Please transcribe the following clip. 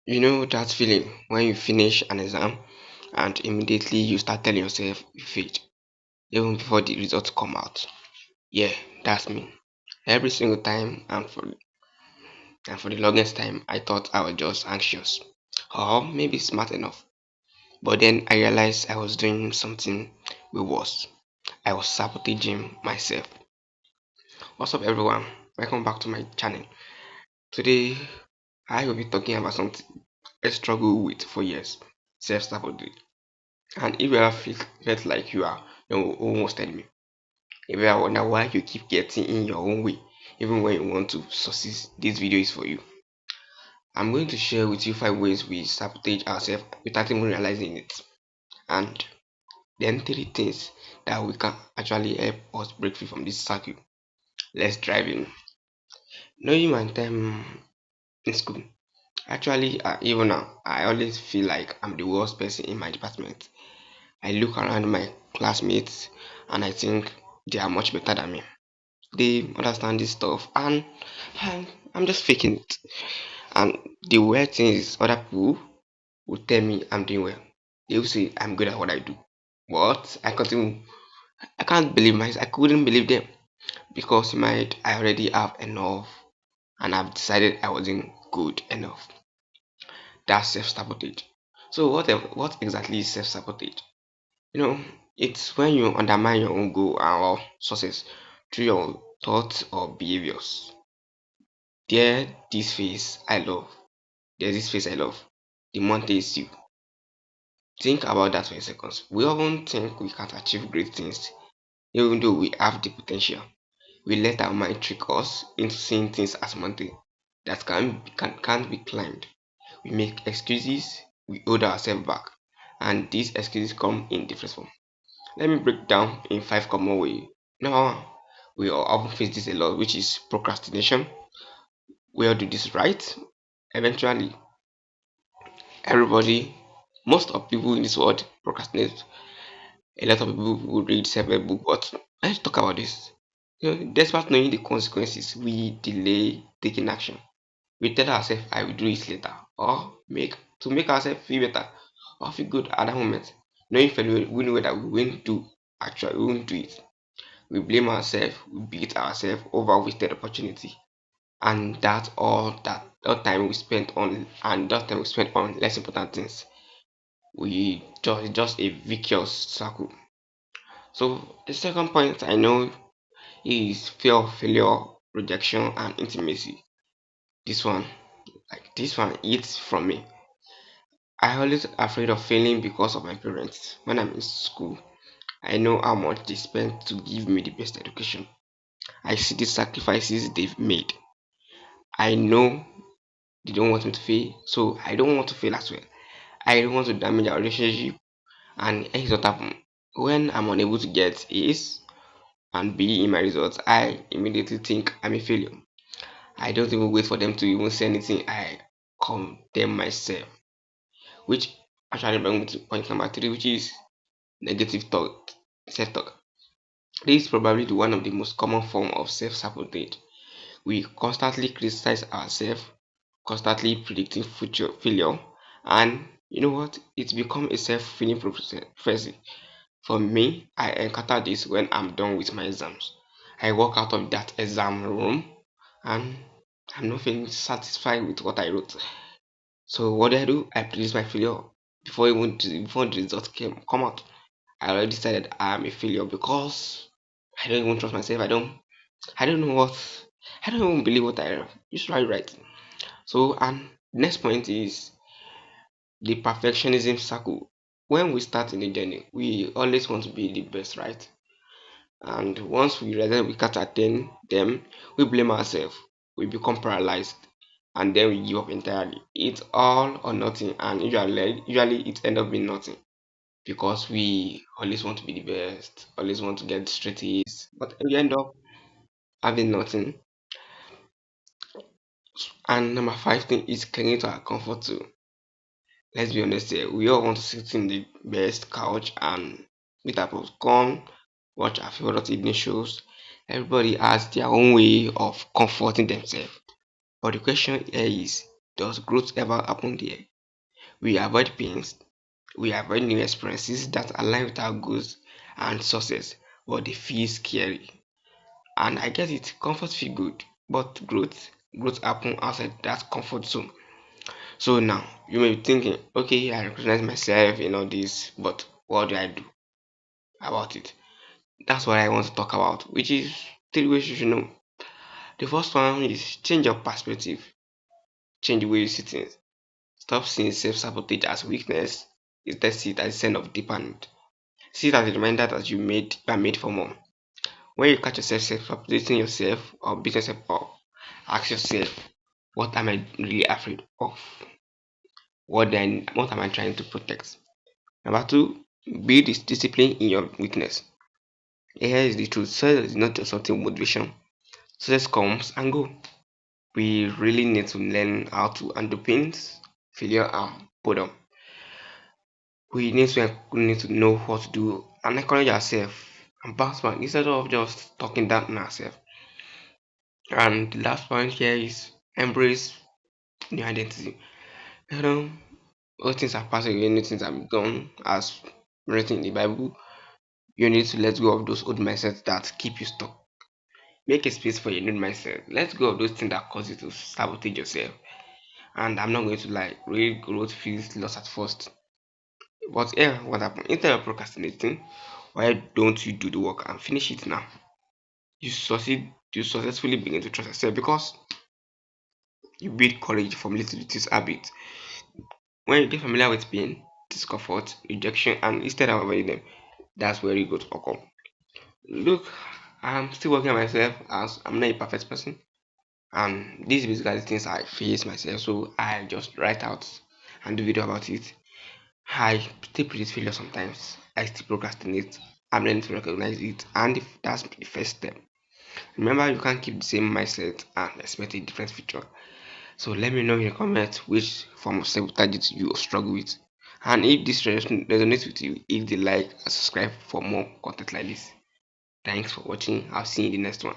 You know that feeling when you finish an exam and immediately you start telling yourself you failed, even before the results come out. Yeah, that's me. Every single time and for the longest time I thought I was just anxious or maybe smart enough. But then I realized I was doing something way worse. I was sabotaging myself. What's up everyone? Welcome back to my channel. Today I will be talking about something I struggled with for years. Self-sabotage. And if you ever felt like you are your own worst enemy, if you ever wonder why you keep getting in your own way, even when you want to succeed, this video is for you. I'm going to share with you 5 ways we sabotage ourselves without even realizing it, and then 3 things that we can actually help us break free from this cycle. Let's dive in. Knowing my time in school. Actually, even now, I always feel like I'm the worst person in my department. I look around my classmates and I think they are much better than me. They understand this stuff and I'm just faking it. And the weird thing is other people will tell me I'm doing well. They will say I'm good at what I do. But I can't believe myself. I couldn't believe them because in my head I already have enough and I've decided I wasn't good enough. That's self-sabotage. So what exactly is self-sabotage? You know, it's when you undermine your own goal or success through your thoughts or behaviors. There, this phase I love. There's this phase I love. The Monte is you. Think about that for a second. We often think we can't achieve great things, even though we have the potential. We let our mind trick us into seeing things as mountain that can't be climbed. We make excuses, we hold ourselves back, and these excuses come in different forms. Let me break down in 5 common ways. Number one, we all often face this a lot, which is procrastination. We all do this right. Eventually, everybody, most of people in this world procrastinate. A lot of people will read several books, but let's talk about this. Despite knowing the consequences, we delay taking action. We tell ourselves, "I will do it later," or make ourselves feel better or feel good at that moment, knowing we know that we won't do it. We blame ourselves, we beat ourselves over wasted opportunity, and that's all time we spent on and that time we spent on less important things. We just a vicious circle. So the second point I know is fear of failure, rejection, and intimacy. This one, this one eats from me. I always afraid of failing because of my parents. When I'm in school, I know how much they spent to give me the best education. I see the sacrifices they've made. I know they don't want me to fail, so I don't want to fail as well. I don't want to damage our relationship, and here's what happen. When I'm unable to get A's and B in my results, I immediately think I'm a failure. I don't even wait for them to even say anything. I condemn myself, which actually brings me to point number 3, which is negative thought, self-talk. This is probably one of the most common form of self-sabotage. We constantly criticize ourselves, constantly predicting future failure, and you know what? It's become a self-fulfilling prophecy. For me, I encounter this when I'm done with my exams. I walk out of that exam room and I'm not feeling satisfied with what I wrote. So what do? I predict my failure before the results come out. I already decided I am a failure because I don't even trust myself. I don't know what I don't even believe what I usually write. So and next point is the perfectionism circle. When we start in the journey, we always want to be the best, right? And once we realize we can't attain them, we blame ourselves. We become paralyzed and then we give up entirely. It's all or nothing, and usually it ends up being nothing because we always want to be the best, always want to get straight A's, but we end up having nothing. And number 5 thing is clinging to our comfort zone. Let's be honest here, we all want to sit in the best couch and eat our popcorn, watch our favorite evening shows. Everybody has their own way of comforting themselves. But the question here is, Does growth ever happen there? We avoid pains, we avoid new experiences that align with our goals and success, but they feel scary. And I get it, comfort feel good, but growth happen outside that comfort zone. So now you may be thinking, okay, I recognize myself in all this, but what do I do about it? That's what I want to talk about, which is three ways you should know. The first one is change your perspective, change the way you see things. Stop seeing self-sabotage as weakness, instead see it as a sign of deepened. See it as a reminder that you are made for more. When you catch yourself self-sabotating yourself or beating yourself up, ask yourself, what am I really afraid of? What am I trying to protect? Number two, build this discipline in your weakness. Here is the truth. Success is not just something motivation. Success comes and go. We really need to learn how to handle pains, failure, and boredom. We need to know what to do and encourage ourselves and bounce back instead of just talking down on ourselves. And the last point here is embrace new identity. You know, all things are passing away, new things are gone, as written in the Bible. You need to let go of those old mindsets that keep you stuck. Make a space for your new mindset. Let go of those things that cause you to sabotage yourself. And I'm not going to lie, real growth feels lost at first. But yeah, what happened? Instead of procrastinating, why don't you do the work and finish it now? You successfully begin to trust yourself because you build courage from little to this habit. When you get familiar with pain, discomfort, rejection, and instead of avoiding them, that's where you go to occur. Look, I'm still working on myself as I'm not a perfect person, and these basically things I face myself, so I just write out and do video about it. I still predict failure sometimes. I still procrastinate. I'm learning to recognize it, and if that's the first step. Remember, you can't keep the same mindset and expect a different future. So let me know in the comments which form of sabotage you struggle with. And if this resonates with you, hit the like and subscribe for more content like this. Thanks for watching. I'll see you in the next one.